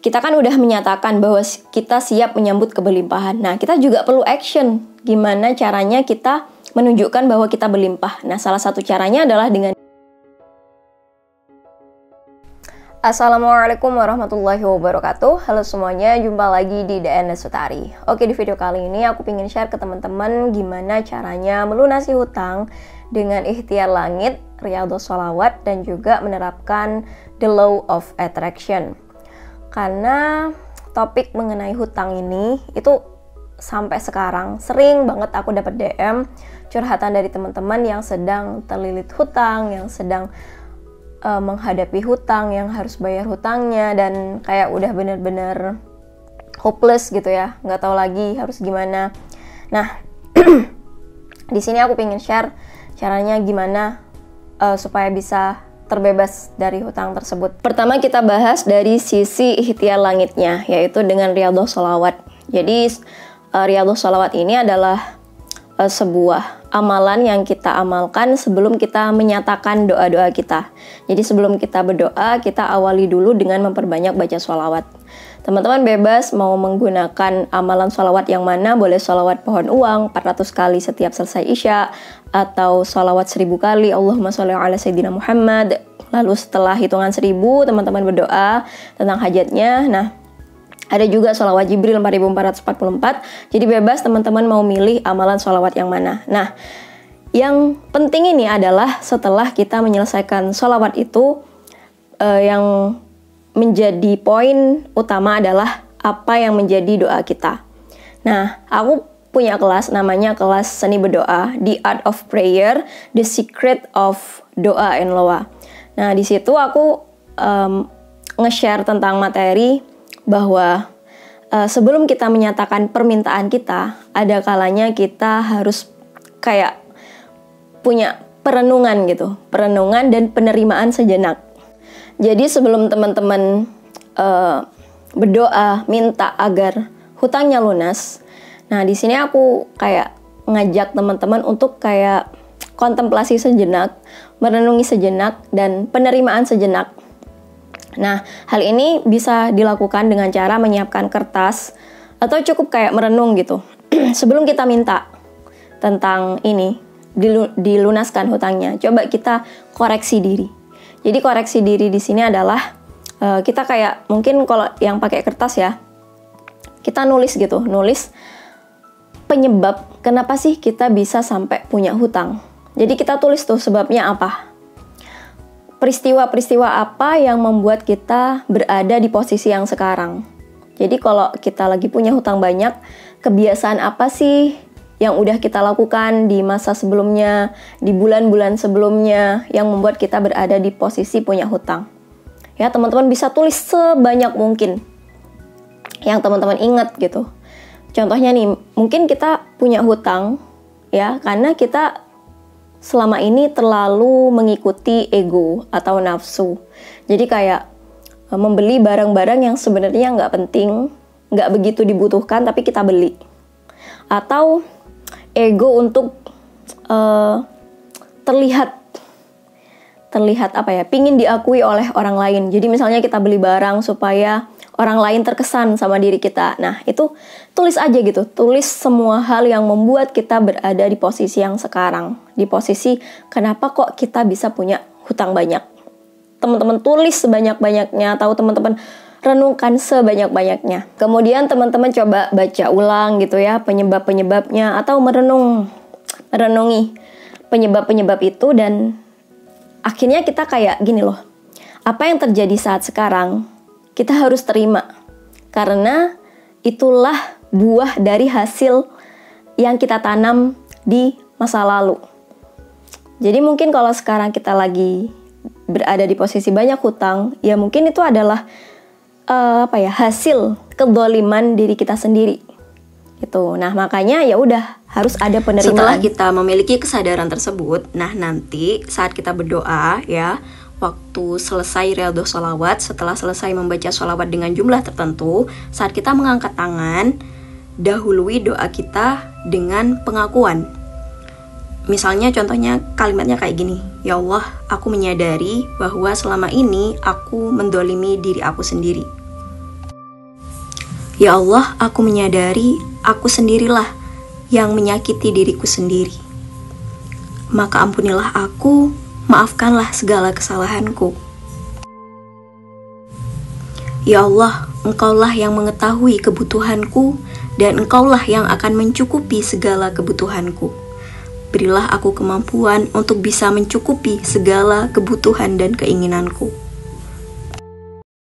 kita kan udah menyatakan bahwa kita siap menyambut keberlimpahan. Nah, kita juga perlu action. Gimana caranya kita menunjukkan bahwa kita berlimpah. Nah, salah satu caranya adalah dengan Assalamualaikum warahmatullahi wabarakatuh. Halo semuanya, jumpa lagi di DNS Sutari. Oke, di video kali ini aku ingin share ke teman-teman gimana caranya melunasi hutang dengan ikhtiar langit, riyadhus sholawat, dan juga menerapkan the law of attraction. Karena topik mengenai hutang ini itu sampai sekarang sering banget aku dapat DM curhatan dari teman-teman yang sedang terlilit hutang, yang sedang menghadapi hutang, yang harus bayar hutangnya, dan kayak udah bener-bener hopeless gitu ya, nggak tahu lagi harus gimana. Nah, di sini aku pengen share caranya gimana supaya bisa terbebas dari hutang tersebut. Pertama kita bahas dari sisi ikhtiar langitnya, yaitu dengan riyadhus sholawat. Jadi riyadhus sholawat ini adalah sebuah amalan yang kita amalkan sebelum kita menyatakan doa-doa kita. Jadi sebelum kita berdoa, kita awali dulu dengan memperbanyak baca sholawat. Teman-teman bebas mau menggunakan amalan sholawat yang mana, boleh sholawat pohon uang 400 kali setiap selesai isya, atau sholawat 1000 kali Allahumma sholli ala sayyidina Muhammad. Lalu setelah hitungan 1000 teman-teman berdoa tentang hajatnya. Nah, ada juga sholawat Jibril 4444. Jadi bebas teman-teman mau milih amalan sholawat yang mana. Nah, yang penting ini adalah setelah kita menyelesaikan sholawat itu, yang menjadi poin utama adalah apa yang menjadi doa kita. Nah, aku punya kelas namanya kelas seni berdoa, The Art of Prayer, The Secret of Doa and Loa. Nah, di situ aku nge-share tentang materi bahwa sebelum kita menyatakan permintaan kita, ada kalanya kita harus kayak punya perenungan gitu, perenungan dan penerimaan sejenak. Jadi sebelum teman-teman berdoa minta agar hutangnya lunas, nah di sini aku kayak ngajak teman-teman untuk kayak kontemplasi sejenak, merenungi sejenak, dan penerimaan sejenak. Nah, hal ini bisa dilakukan dengan cara menyiapkan kertas atau cukup kayak merenung gitu. Sebelum kita minta tentang ini, dilunaskan hutangnya, coba kita koreksi diri. Jadi koreksi diri di sini adalah kita kayak mungkin kalau yang pakai kertas ya, kita nulis gitu, nulis penyebab kenapa sih kita bisa sampai punya hutang. Jadi kita tulis tuh sebabnya apa. Peristiwa-peristiwa apa yang membuat kita berada di posisi yang sekarang. Jadi kalau kita lagi punya hutang banyak, kebiasaan apa sih yang udah kita lakukan di masa sebelumnya, di bulan-bulan sebelumnya yang membuat kita berada di posisi punya hutang. Ya, teman-teman bisa tulis sebanyak mungkin yang teman-teman ingat gitu. Contohnya nih, mungkin kita punya hutang ya karena kita selama ini terlalu mengikuti ego atau nafsu. Jadi kayak membeli barang-barang yang sebenarnya nggak penting, nggak begitu dibutuhkan, tapi kita beli. Atau ego untuk terlihat apa ya, pingin diakui oleh orang lain. Jadi misalnya kita beli barang supaya orang lain terkesan sama diri kita. Nah, itu tulis aja gitu. Tulis semua hal yang membuat kita berada di posisi yang sekarang. Di posisi kenapa kok kita bisa punya hutang banyak. Teman-teman tulis sebanyak-banyaknya, atau teman-teman renungkan sebanyak-banyaknya. Kemudian teman-teman coba baca ulang gitu ya, penyebab-penyebabnya, atau merenungi penyebab-penyebab itu, dan akhirnya kita kayak gini loh. Apa yang terjadi saat sekarang kita harus terima, karena itulah buah dari hasil yang kita tanam di masa lalu. Jadi mungkin kalau sekarang kita lagi berada di posisi banyak hutang, ya mungkin itu adalah hasil kedzaliman diri kita sendiri. Gitu. Nah, makanya ya udah harus ada penerimaan. Setelah kita memiliki kesadaran tersebut, nah nanti saat kita berdoa ya, waktu selesai riyadhus sholawat, setelah selesai membaca sholawat dengan jumlah tertentu, saat kita mengangkat tangan, dahului doa kita dengan pengakuan. Misalnya contohnya kalimatnya kayak gini, ya Allah, aku menyadari bahwa selama ini aku mendolimi diri aku sendiri. Ya Allah, aku menyadari aku sendirilah yang menyakiti diriku sendiri. Maka ampunilah aku, maafkanlah segala kesalahanku. Ya Allah, Engkaulah yang mengetahui kebutuhanku, dan Engkaulah yang akan mencukupi segala kebutuhanku. Berilah aku kemampuan untuk bisa mencukupi segala kebutuhan dan keinginanku.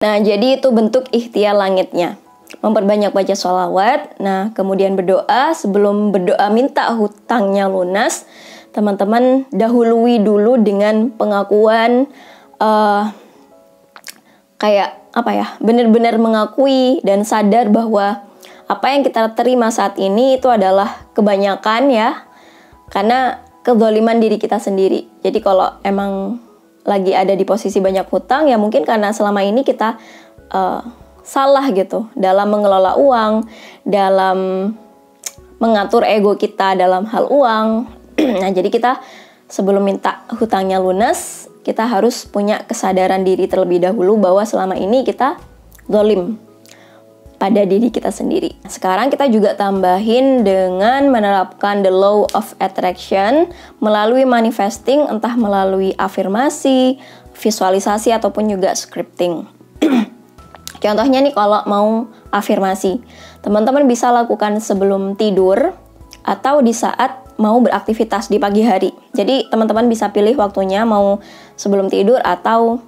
Nah, jadi itu bentuk ikhtiar langitnya. Memperbanyak baca sholawat. Nah, kemudian berdoa. Sebelum berdoa minta hutangnya lunas, teman-teman dahului dulu dengan pengakuan benar-benar mengakui dan sadar bahwa apa yang kita terima saat ini itu adalah kebanyakan ya, karena kezaliman diri kita sendiri. Jadi kalau emang lagi ada di posisi banyak hutang, ya mungkin karena selama ini kita salah gitu dalam mengelola uang, dalam mengatur ego kita dalam hal uang. Nah, jadi kita sebelum minta hutangnya lunas, kita harus punya kesadaran diri terlebih dahulu bahwa selama ini kita zalim pada diri kita sendiri. Sekarang kita juga tambahin dengan menerapkan the law of attraction melalui manifesting, entah melalui afirmasi, visualisasi, ataupun juga scripting. Contohnya nih, kalau mau afirmasi, teman-teman bisa lakukan sebelum tidur atau di saat mau beraktivitas di pagi hari. Jadi teman-teman bisa pilih waktunya, mau sebelum tidur atau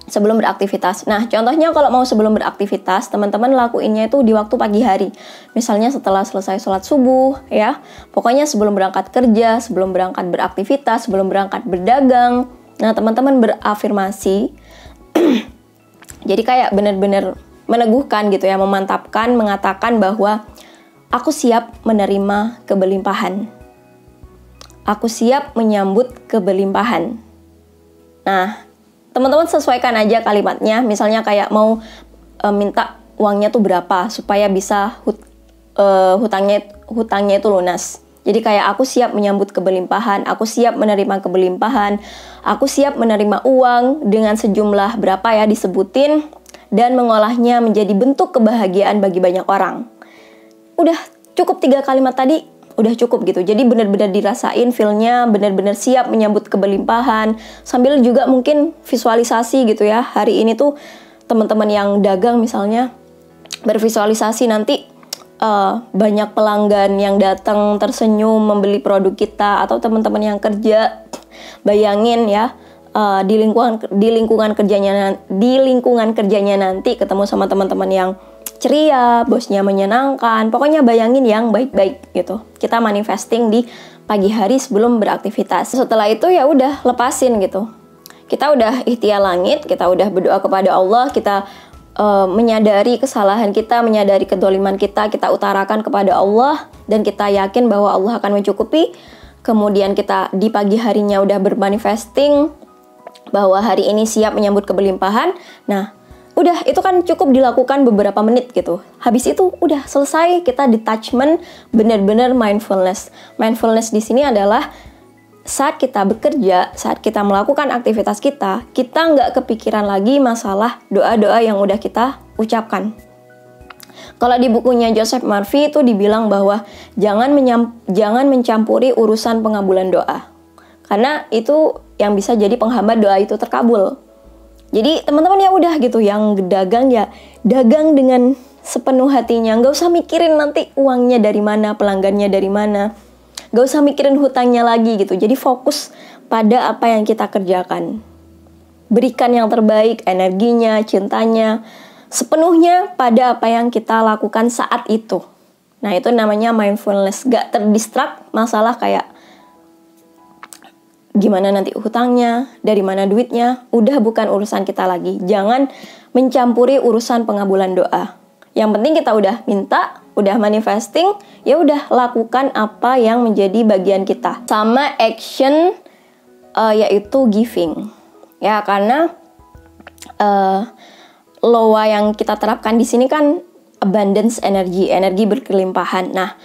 sebelum beraktivitas. Nah, contohnya kalau mau sebelum beraktivitas, teman-teman lakuinnya itu di waktu pagi hari. Misalnya setelah selesai sholat subuh, ya. Pokoknya sebelum berangkat kerja, sebelum berangkat beraktivitas, sebelum berangkat berdagang. Nah, teman-teman berafirmasi. Jadi kayak benar-benar meneguhkan gitu ya, memantapkan, mengatakan bahwa aku siap menerima keberlimpahan. Aku siap menyambut keberlimpahan. Nah, teman-teman sesuaikan aja kalimatnya. Misalnya kayak mau minta uangnya tuh berapa supaya bisa hutangnya itu lunas. Jadi kayak aku siap menyambut keberlimpahan, aku siap menerima keberlimpahan, aku siap menerima uang dengan sejumlah berapa ya disebutin dan mengolahnya menjadi bentuk kebahagiaan bagi banyak orang. Udah cukup 3 kalimat tadi, udah cukup gitu. Jadi benar-benar dirasain feel-nya, benar-benar siap menyambut keberlimpahan. Sambil juga mungkin visualisasi gitu ya. Hari ini tuh teman-teman yang dagang misalnya bervisualisasi nanti banyak pelanggan yang datang tersenyum membeli produk kita, atau teman-teman yang kerja, bayangin ya, di lingkungan kerjanya nanti ketemu sama teman-teman yang ceria, bosnya menyenangkan, pokoknya bayangin yang baik-baik gitu. Kita manifesting di pagi hari sebelum beraktivitas. Setelah itu ya udah lepasin gitu. Kita udah ikhtiar langit, kita udah berdoa kepada Allah, kita menyadari kesalahan kita, menyadari kedoliman kita utarakan kepada Allah, dan kita yakin bahwa Allah akan mencukupi. Kemudian kita di pagi harinya udah bermanifesting bahwa hari ini siap menyambut keberlimpahan. Nah, udah, itu kan cukup dilakukan beberapa menit gitu. Habis itu udah selesai, kita detachment, benar-benar mindfulness. Mindfulness di sini adalah saat kita bekerja, saat kita melakukan aktivitas kita nggak kepikiran lagi masalah doa-doa yang udah kita ucapkan. Kalau di bukunya Joseph Murphy itu dibilang bahwa jangan mencampuri urusan pengabulan doa. Karena itu yang bisa jadi penghambat doa itu terkabul. Jadi teman-teman ya udah gitu, yang dagang ya dagang dengan sepenuh hatinya, nggak usah mikirin nanti uangnya dari mana, pelanggannya dari mana, nggak usah mikirin hutangnya lagi gitu. Jadi fokus pada apa yang kita kerjakan, berikan yang terbaik, energinya, cintanya sepenuhnya pada apa yang kita lakukan saat itu. Nah, itu namanya mindfulness, gak terdistract masalah kayak gimana nanti hutangnya, dari mana duitnya, udah bukan urusan kita lagi. Jangan mencampuri urusan pengabulan doa. Yang penting kita udah minta, udah manifesting, ya udah lakukan apa yang menjadi bagian kita. Sama action yaitu giving. Ya, karena law yang kita terapkan di sini kan abundance energy berkelimpahan. Nah,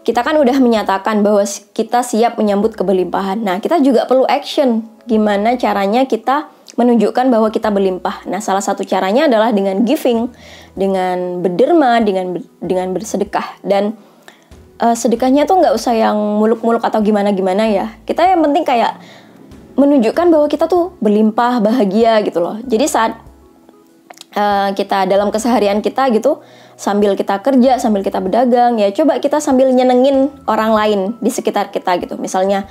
kita kan udah menyatakan bahwa kita siap menyambut keberlimpahan. Nah, kita juga perlu action. Gimana caranya kita menunjukkan bahwa kita berlimpah? Nah, salah satu caranya adalah dengan giving. dengan berderma, dengan bersedekah. Dan sedekahnya tuh nggak usah yang muluk-muluk atau gimana-gimana ya. Kita yang penting kayak menunjukkan bahwa kita tuh berlimpah, bahagia gitu loh. Jadi saat kita dalam keseharian kita gitu, sambil kita kerja, sambil kita berdagang, ya coba kita sambil nyenengin orang lain di sekitar kita gitu. Misalnya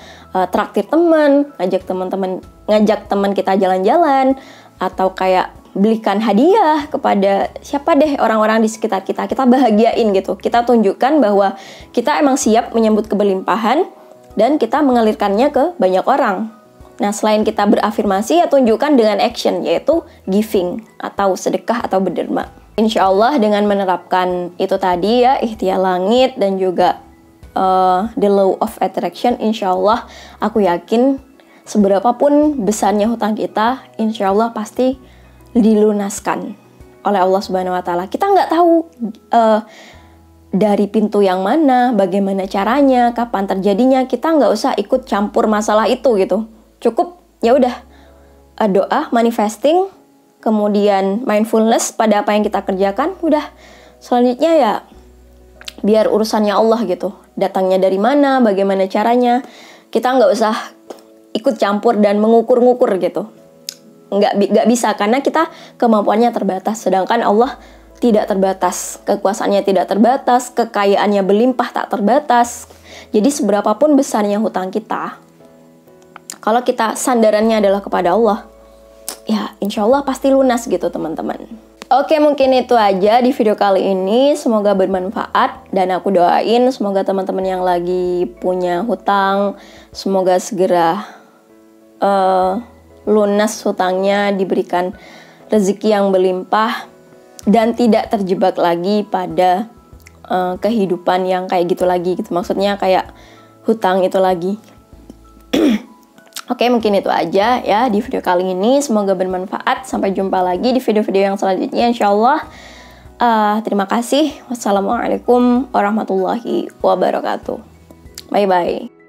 traktir teman, ngajak teman kita jalan-jalan, atau kayak belikan hadiah kepada siapa deh orang-orang di sekitar kita. Kita bahagiain gitu. Kita tunjukkan bahwa kita emang siap menyambut keberlimpahan dan kita mengalirkannya ke banyak orang. Nah, selain kita berafirmasi, ya tunjukkan dengan action, yaitu giving atau sedekah atau berderma. Insya Allah dengan menerapkan itu tadi ya, ikhtiar langit dan juga the law of attraction, insya Allah aku yakin seberapapun besarnya hutang kita, insya Allah pasti dilunaskan oleh Allah Subhanahu Wa Taala. Kita nggak tahu dari pintu yang mana, bagaimana caranya, kapan terjadinya. Kita nggak usah ikut campur masalah itu gitu. Cukup ya udah doa, manifesting, kemudian mindfulness pada apa yang kita kerjakan, udah. Selanjutnya ya biar urusannya Allah gitu. Datangnya dari mana, bagaimana caranya. Kita nggak usah ikut campur dan mengukur-ngukur gitu. Nggak bisa, karena kita kemampuannya terbatas. Sedangkan Allah tidak terbatas. Kekuasaannya tidak terbatas, kekayaannya berlimpah tak terbatas. Jadi seberapapun besarnya hutang kita, kalau kita sandarannya adalah kepada Allah, ya insya Allah pasti lunas gitu teman-teman. Oke, mungkin itu aja di video kali ini. Semoga bermanfaat dan aku doain semoga teman-teman yang lagi punya hutang, semoga segera lunas hutangnya, diberikan rezeki yang berlimpah dan tidak terjebak lagi pada kehidupan yang kayak gitu lagi gitu. Maksudnya kayak hutang itu lagi. Oke, mungkin itu aja ya di video kali ini. Semoga bermanfaat. Sampai jumpa lagi di video-video yang selanjutnya insyaallah. Terima kasih. Wassalamualaikum warahmatullahi wabarakatuh. Bye-bye.